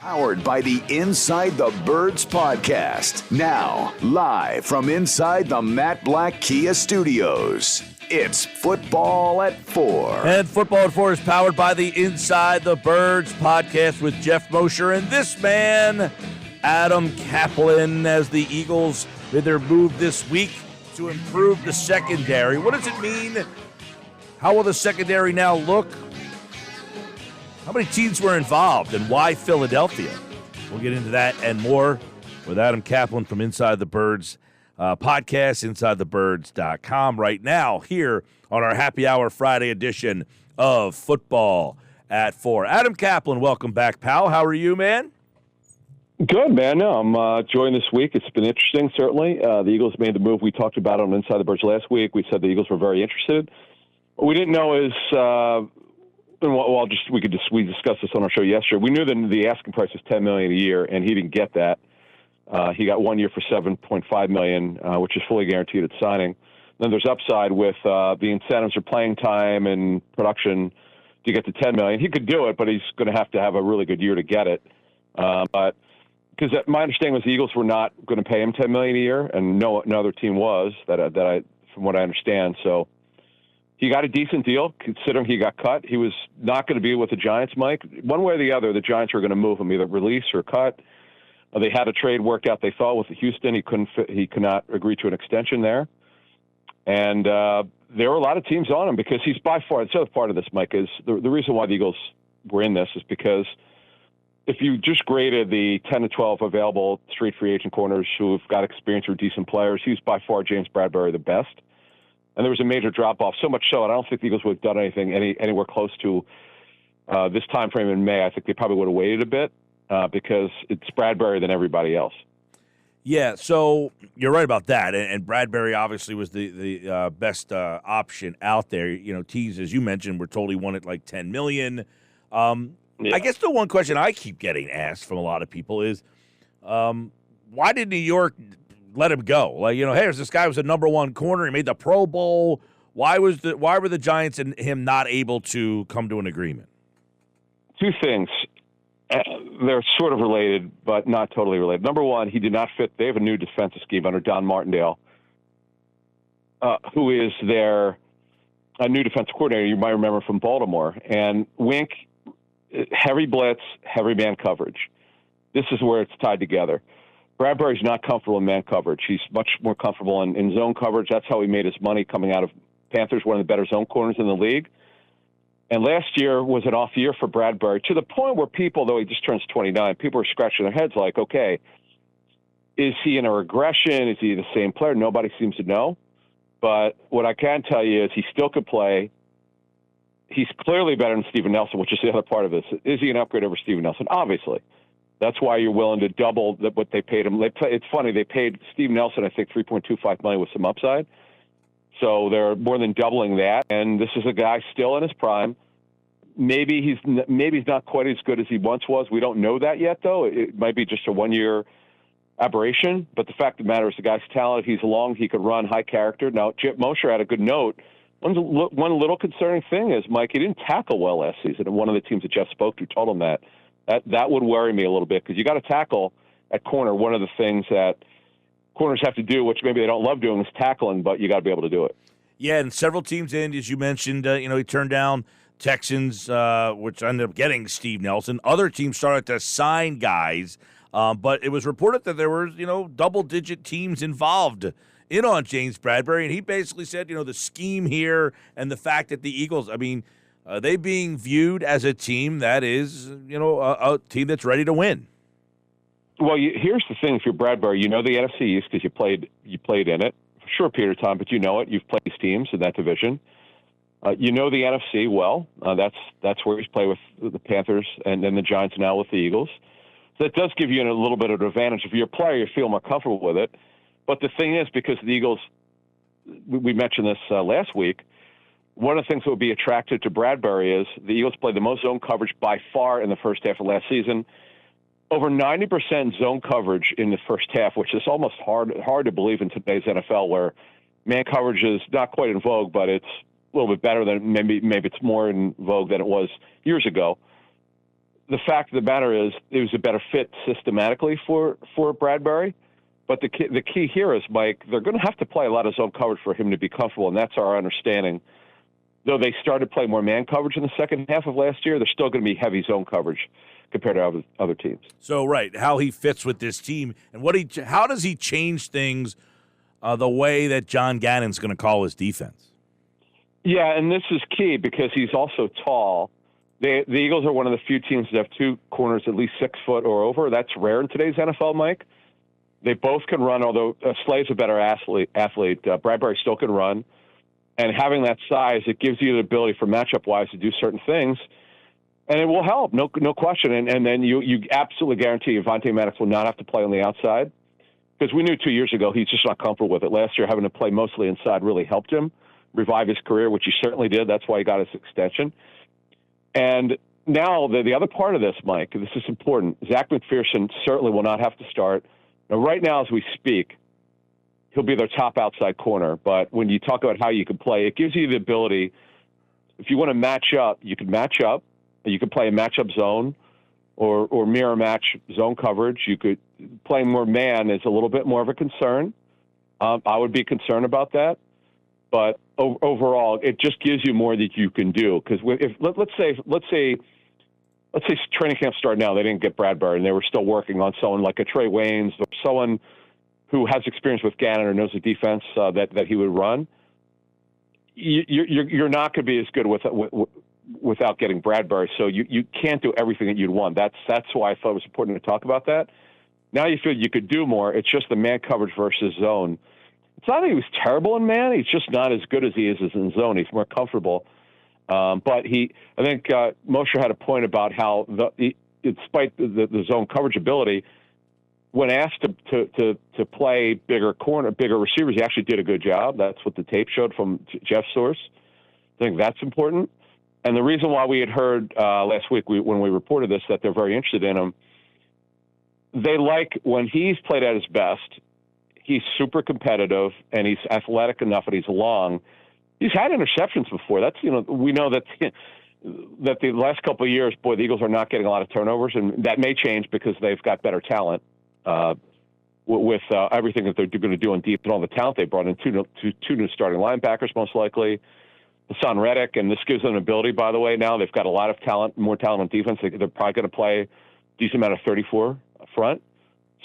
Powered by the Inside the Birds podcast. Now, live from inside the Matt Black Kia Studios. It's Football at 4. And Football at 4 is powered by the Inside the Birds podcast with Jeff Mosher and this man, Adam Caplan, as the Eagles did their move this week to improve the secondary. What does it mean? How will the secondary now look? How many teams were involved and why Philadelphia? We'll get into that and more with Adam Caplan from Inside the Birds podcast, InsideTheBirds.com, right now here on our Happy Hour Friday edition of Football at 4. Adam Caplan, welcome back, pal. How are you, man? Good, man. No, I'm enjoying this week. It's been interesting, certainly. The Eagles made the move we talked about on Inside the Birds last week. We said the Eagles were very interested. What we didn't know is... we discussed this on our show yesterday. We knew that the asking price was $10 million a year, and he didn't get that. He got 1 year for $7.5 million, which is fully guaranteed at signing. Then there's upside with the incentives for playing time and production to get to $10 million. He could do it, but he's going to have a really good year to get it. But because my understanding was the Eagles were not going to pay him $10 million a year, and no other team was from what I understand. So. He got a decent deal, considering he got cut. He was not going to be with the Giants, Mike. One way or the other, the Giants were going to move him, either release or cut. They had a trade worked out, they thought, with Houston. He could not agree to an extension there. And there were a lot of teams on him because he's by far, the other part of this, Mike, is the reason why the Eagles were in this is because if you just graded the 10 to 12 available straight free agent corners who have got experience or decent players, he's by far James Bradberry the best. And there was a major drop-off, so much so, and I don't think the Eagles would have done anything anywhere close to this time frame in May. I think they probably would have waited a bit because it's Bradberry than everybody else. Yeah, so you're right about that. And Bradberry obviously was the best option out there. You know, Tees, as you mentioned, we're told he wanted like $10 million. I guess the one question I keep getting asked from a lot of people is, why did New York let him go? Like, you know, hey, this guy was a number one corner. He made the Pro Bowl. Why were the Giants and him not able to come to an agreement? Two things. They're sort of related, but not totally related. Number one, he did not fit. They have a new defensive scheme under Don Martindale, who is their new defensive coordinator. You might remember from Baltimore. And Wink, heavy blitz, heavy man coverage. This is where it's tied together. Bradberry's not comfortable in man coverage. He's much more comfortable in zone coverage. That's how he made his money coming out of Panthers, one of the better zone corners in the league. And last year was an off year for Bradberry, to the point where people, though he just turns 29, people are scratching their heads like, okay, is he in a regression? Is he the same player? Nobody seems to know. But what I can tell you is he still could play. He's clearly better than Steven Nelson, which is the other part of this. Is he an upgrade over Steven Nelson? Obviously. That's why you're willing to double what they paid him. It's funny, they paid Steve Nelson, I think, $3.25 million with some upside. So they're more than doubling that. And this is a guy still in his prime. Maybe he's not quite as good as he once was. We don't know that yet, though. It might be just a one-year aberration. But the fact of the matter is the guy's talented. He's long. He could run, high character. Now, Chip Mosher had a good note. One little concerning thing is, Mike, he didn't tackle well last season. And one of the teams that Jeff spoke to told him that. That would worry me a little bit because you got to tackle at corner. One of the things that corners have to do, which maybe they don't love doing, is tackling, but you got to be able to do it. Yeah, and several teams in, as you mentioned, he turned down Texans, which ended up getting Steve Nelson. Other teams started to sign guys, but it was reported that there were, double-digit teams involved in on James Bradberry, and he basically said, the scheme here and the fact that the Eagles, they being viewed as a team that is, a team that's ready to win. Well, here's the thing: if you're Bradberry, you know the NFC East because you played in it for a short period of time, but you know it. You've played these teams in that division. You know the NFC well. That's where he's played with the Panthers and then the Giants now with the Eagles. So that does give you a little bit of an advantage. If you're a player, you feel more comfortable with it. But the thing is, because the Eagles, we mentioned this last week. One of the things that would be attractive to Bradberry is the Eagles played the most zone coverage by far in the first half of last season. Over 90% zone coverage in the first half, which is almost hard to believe in today's NFL, where man coverage is not quite in vogue, but it's a little bit better than maybe it's more in vogue than it was years ago. the fact of the matter is it was a better fit systematically for Bradberry. But the key here is, Mike, they're going to have to play a lot of zone coverage for him to be comfortable, and that's our understanding. Though they started playing more man coverage in the second half of last year, they're still going to be heavy zone coverage compared to other teams. So, right, how he fits with this team and how does he change things the way that John Gannon's going to call his defense? Yeah, and this is key because he's also tall. The Eagles are one of the few teams that have two corners at least 6 foot or over. That's rare in today's NFL, Mike. They both can run, although Slay's a better athlete. Bradberry still can run. And having that size, it gives you the ability for matchup-wise to do certain things. And it will help, no question. And then you absolutely guarantee Avonte Maddox will not have to play on the outside. Because we knew 2 years ago he's just not comfortable with it. Last year, having to play mostly inside really helped him revive his career, which he certainly did. That's why he got his extension. And now the other part of this, Mike, this is important. Zach McPherson certainly will not have to start. Now, right now, as we speak, he'll be their top outside corner. But when you talk about how you can play, it gives you the ability, if you want to match up, you can match up. You can play a matchup zone or mirror match zone coverage. You could play more man is a little bit more of a concern. I would be concerned about that. But overall, it just gives you more that you can do. Because let's say training camp started now, they didn't get Bradberry, and they were still working on someone like a Trey Waynes or someone who has experience with Gannon or knows the defense that he would run. You're not going to be as good without getting Bradberry. So you can't do everything that you'd want. That's why I thought it was important to talk about that. Now you feel you could do more. It's just the man coverage versus zone. It's not that he was terrible in man. He's just not as good as he is in zone. He's more comfortable. But I think Mosher had a point about how, despite the zone coverage ability, when asked to play bigger receivers, he actually did a good job. That's what the tape showed from Jeff's source. I think that's important. And the reason why we had heard last week when we reported this that they're very interested in him, they like when he's played at his best. He's super competitive and he's athletic enough and he's long. He's had interceptions before. That's we know that the last couple of years, the Eagles are not getting a lot of turnovers, and that may change because they've got better talent with everything that they're going to do on deep and all the talent they brought in. Two new starting linebackers, most likely. Hassan Reddick, and this gives them an ability, by the way. Now they've got a lot of talent, more talent on defense. They're probably going to play a decent amount of 34 front.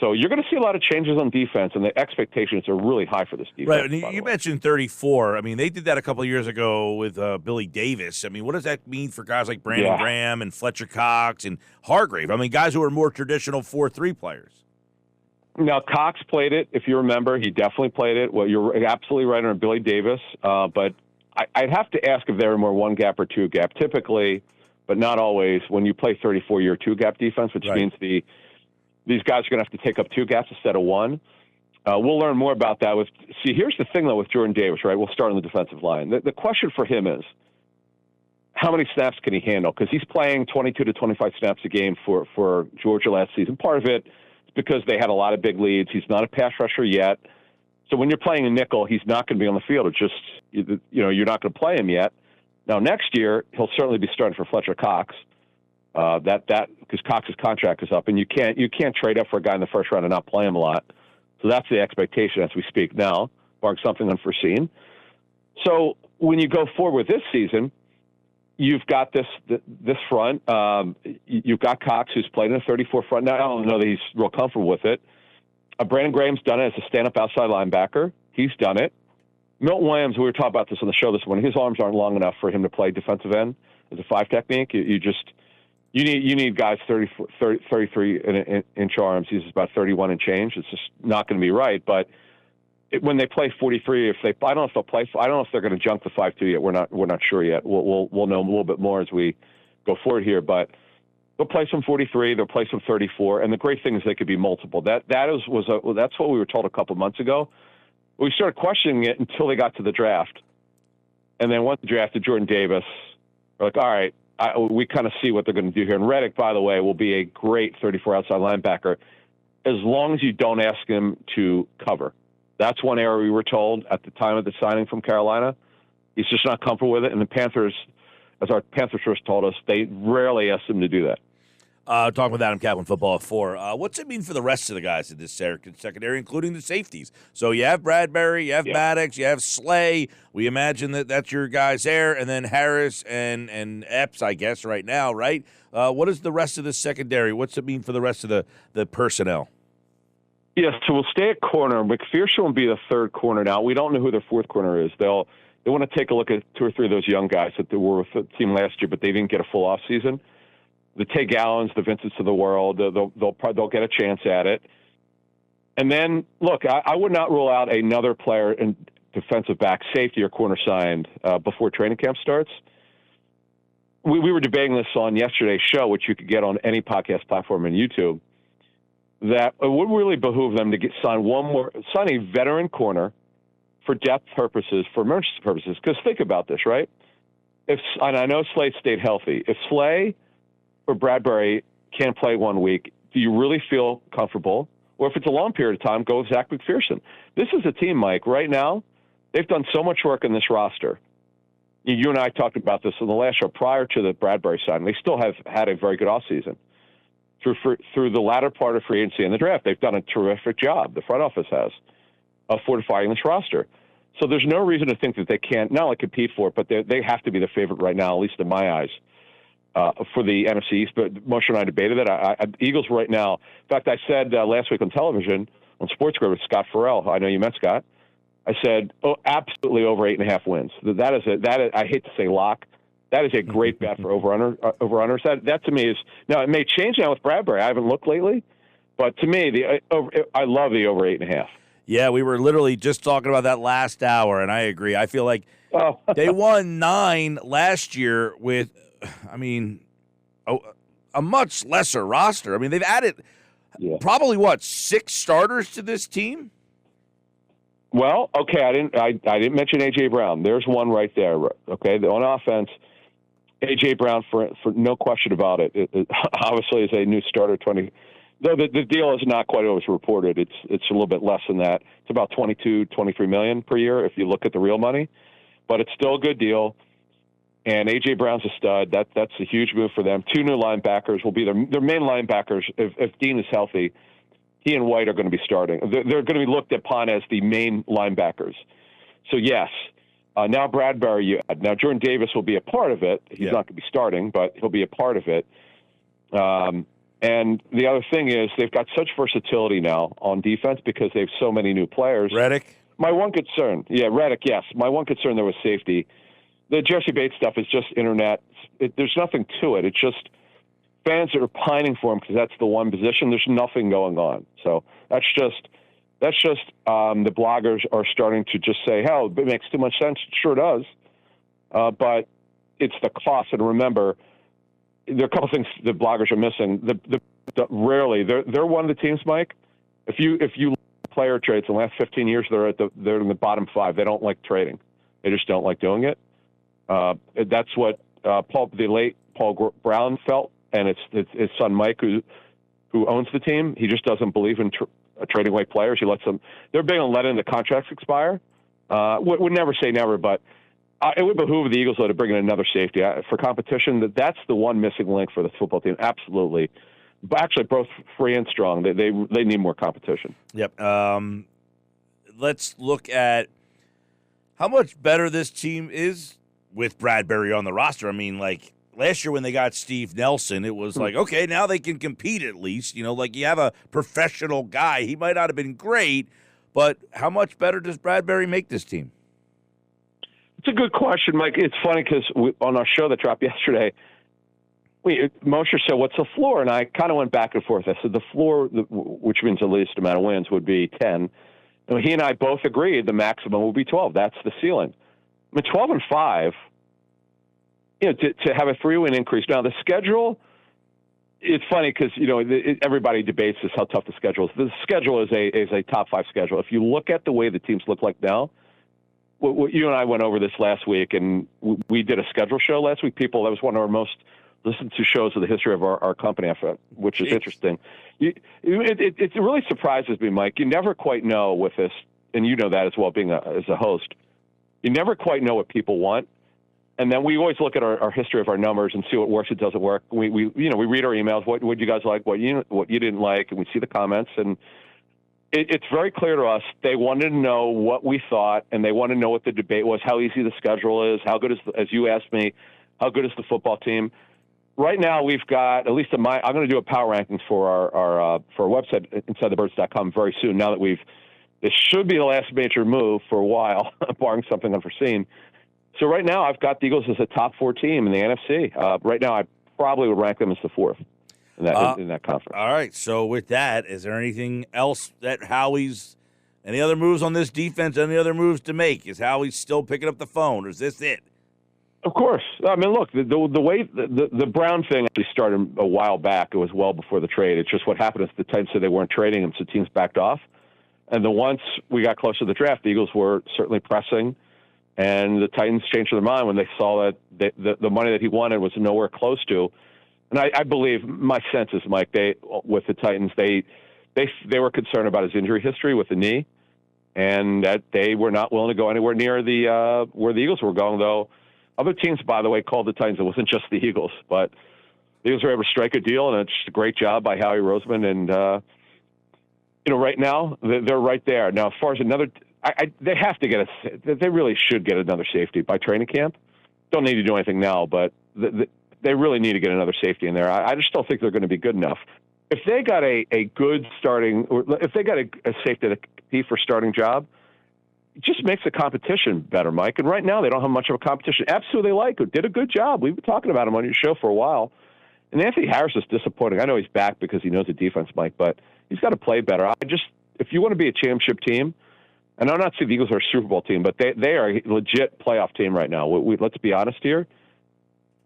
So you're going to see a lot of changes on defense, and the expectations are really high for this defense. Right, and you mentioned 34. I mean, they did that a couple of years ago with Billy Davis. I mean, what does that mean for guys like Brandon Graham and Fletcher Cox and Hargrave? I mean, guys who are more traditional 4-3 players. Now, Cox played it, if you remember. He definitely played it. Well, you're absolutely right on Billy Davis. But I'd have to ask if they were more one-gap or two-gap. Typically, but not always, when you play 34, you're a two-gap defense, which means these guys are going to have to take up two gaps instead of one. We'll learn more about that. Here's the thing, though, with Jordan Davis, right? We'll start on the defensive line. The question for him is, how many snaps can he handle? Because he's playing 22 to 25 snaps a game for Georgia last season. Part of it is because they had a lot of big leads. He's not a pass rusher yet. So when you're playing a nickel, he's not going to be on the field. It's just, you're not going to play him yet. Now, next year, he'll certainly be starting for Fletcher Cox. Because Cox's contract is up, and you can't trade up for a guy in the first round and not play him a lot. So that's the expectation as we speak now, barring something unforeseen. So when you go forward with this season, you've got this front. You've got Cox, who's played in a 34 front. Now I don't know that he's real comfortable with it. Brandon Graham's done it as a stand-up outside linebacker. He's done it. Milton Williams, we were talking about this on the show this morning. His arms aren't long enough for him to play defensive end as a 5 technique. You need guys 33-inch arms. He's about 31 and change. It's just not going to be right. But when they play 43, I don't know if they'll play. I don't know if they're going to jump the 5-2 yet. We're not sure yet. We'll know a little bit more as we go forward here. But they'll play some 43. They'll play some 34. And the great thing is they could be multiple. That's what we were told a couple months ago. We started questioning it until they got to the draft, and then once they drafted Jordan Davis, we're like, all right. We kind of see what they're going to do here. And Reddick, by the way, will be a great 34 outside linebacker as long as you don't ask him to cover. That's one area we were told at the time of the signing from Carolina. He's just not comfortable with it. And the Panthers, as our Panthers source told us, they rarely ask him to do that. Talking with Adam Caplan, Football at 4. What's it mean for the rest of the guys in this secondary, including the safeties? So you have Bradberry, you have Maddox, you have Slay. We imagine that's your guys there, and then Harris and Epps, I guess, right now, right? What is the rest of the secondary? What's it mean for the rest of the personnel? Yes, so we'll stay at corner. McPherson will be the third corner now. We don't know who their fourth corner is. They want to take a look at 2 or 3 of those young guys that were with the team last year, but they didn't get a full off season. The Tay Gallons, the Vincents of the world, they'll get a chance at it. And then, look, I would not rule out another player in defensive back, safety, or corner signed before training camp starts. We were debating this on yesterday's show, which you could get on any podcast platform and YouTube, that it would really behoove them to sign a veteran corner for depth purposes, for emergency purposes. Because think about this, right? And I know Slay stayed healthy. If Slay or Bradberry can't play 1 week, do you really feel comfortable? Or if it's a long period of time, go with Zach McPherson. This is a team, Mike, right now, they've done so much work in this roster. You and I talked about this in the last show prior to the Bradberry signing. They still have had a very good offseason. Through the latter part of free agency and the draft, they've done a terrific job, the front office has, of fortifying this roster. So there's no reason to think that they can't not only compete for it, but they have to be the favorite right now, at least in my eyes. For the NFC East, but Moshe and I debated it. Eagles right now. In fact, I said last week on television on Sports Grid with Scott Farrell. I know you met Scott. I said, absolutely over 8.5 wins. That is I hate to say lock. That is a great bet for over-unders. That to me is now it may change now with Bradberry. I haven't looked lately, but to me I love the over 8.5. Yeah, we were literally just talking about that last hour, and I agree. I feel like they won 9 last year with. I mean, a much lesser roster. I mean, they've added probably 6 starters to this team. Well, okay, I didn't mention A.J. Brown. There's one right there. Okay, on offense, A.J. Brown for no question about it. It obviously is a new starter. Though the deal is not quite what was reported. It's a little bit less than that. It's about $22-23 million per year if you look at the real money, but it's still a good deal. And A.J. Brown's a stud. That's a huge move for them. 2 new linebackers will be their main linebackers. If Dean is healthy, he and White are going to be starting. They're going to be looked upon as the main linebackers. So, yes. Now Bradberry, now Jordan Davis will be a part of it. He's not going to be starting, but he'll be a part of it. And the other thing is they've got such versatility now on defense because they have so many new players. Reddick? My one concern, Reddick, yes. My one concern there was safety. The Jesse Bates stuff is just internet. There's nothing to it. It's just fans that are pining for him because that's the one position. There's nothing going on. So that's just the bloggers are starting to just say, hell, it makes too much sense. It sure does. But it's the cost. And remember, there are a couple things the bloggers are missing. Rarely, they're one of the teams, Mike. If you player trades in the last 15 years, they're in the bottom 5. They don't like trading. They just don't like doing it. That's what the late Paul Brown felt, and it's his son Mike who owns the team. He just doesn't believe in trading away players. He lets them. They're big on letting the contracts expire. Would never say never, but it would behoove the Eagles to bring in another safety for competition. That's the one missing link for the football team. Absolutely, but actually both free and strong. They need more competition. Yep. Let's look at how much better this team is with Bradberry on the roster. I mean, like last year when they got Steve Nelson, it was like, okay, now they can compete at least. You know, like you have a professional guy. He might not have been great, but how much better does Bradberry make this team? It's a good question, Mike. It's funny because on our show that dropped yesterday, Moshe said, what's the floor? And I kind of went back and forth. I said the floor, which means the least amount of wins, would be 10. And he and I both agreed the maximum would be 12. That's the ceiling. I mean, 12-5, to have a 3-win increase. Now, the schedule, it's funny because, everybody debates this, how tough the schedule is. The schedule is a top 5 schedule. If you look at the way the teams look like now, you and I went over this last week, and we did a schedule show last week. That was one of our most listened to shows of the history of our company, which is interesting. It really surprises me, Mike. You never quite know with this, and you know that as well, being as a host. You never quite know what people want. And then we always look at our history of our numbers and see what works, what doesn't work. We read our emails. What you guys like? What you didn't like? And we see the comments. And it's very clear to us they wanted to know what we thought, and they want to know what the debate was, how easy the schedule is, how good is, as you asked me, how good is the football team. Right now, we've got, at least I'm going to do a power rankings for our website, InsideTheBirds.com, very soon. Now that this should be the last major move for a while, barring something unforeseen. So right now, I've got the Eagles as a top 4 team in the NFC. Right now, I probably would rank them as the 4th in that conference. All right. So with that, is there anything else that Howie's, any other moves on this defense, any other moves to make? Is Howie still picking up the phone, or is this it? Of course. I mean, look, the way the Brown thing actually started a while back. It was well before the trade. It's just what happened is the Titans said they weren't trading him, so teams backed off. And then once we got close to the draft, the Eagles were certainly pressing. And the Titans changed their mind when they saw that the money that he wanted was nowhere close to. And I believe, my sense is, Mike, with the Titans, they were concerned about his injury history with the knee, and that they were not willing to go anywhere near where the Eagles were going. Though other teams, by the way, called the Titans. It wasn't just the Eagles, but the Eagles were able to strike a deal, and it's just a great job by Howie Roseman. And right now they're right there. Now, as far as another. They have to they really should get another safety by training camp. Don't need to do anything now, but they really need to get another safety in there. I just don't think they're going to be good enough. If they got a good starting, or if they got a safety to compete for starting job, it just makes the competition better, Mike. And right now they don't have much of a competition. Absolutely, did a good job. We've been talking about him on your show for a while. And Anthony Harris is disappointing. I know he's back because he knows the defense, Mike, but he's got to play better. If you want to be a championship team. And I'm not saying the Eagles are a Super Bowl team, but they are a legit playoff team right now. Let's be honest here.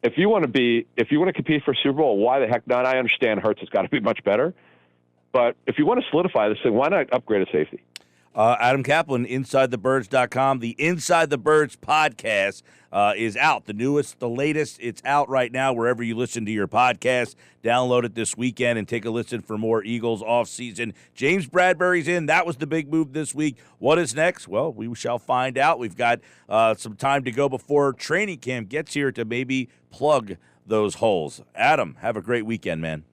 If you want to compete for a Super Bowl, why the heck not? I understand Hurts has got to be much better, but if you want to solidify this thing, why not upgrade a safety? Adam Caplan, InsideTheBirds.com. The Inside the Birds podcast is out. The newest, the latest. It's out right now wherever you listen to your podcast. Download it this weekend and take a listen for more Eagles offseason. James Bradberry's in. That was the big move this week. What is next? Well, we shall find out. We've got some time to go before training camp gets here to maybe plug those holes. Adam, have a great weekend, man.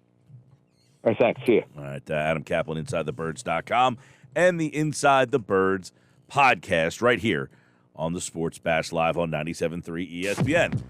All right, thanks. See you. All right, Adam Caplan, InsideTheBirds.com. And the Inside the Birds podcast right here on the Sports Bash Live on 97.3 ESPN.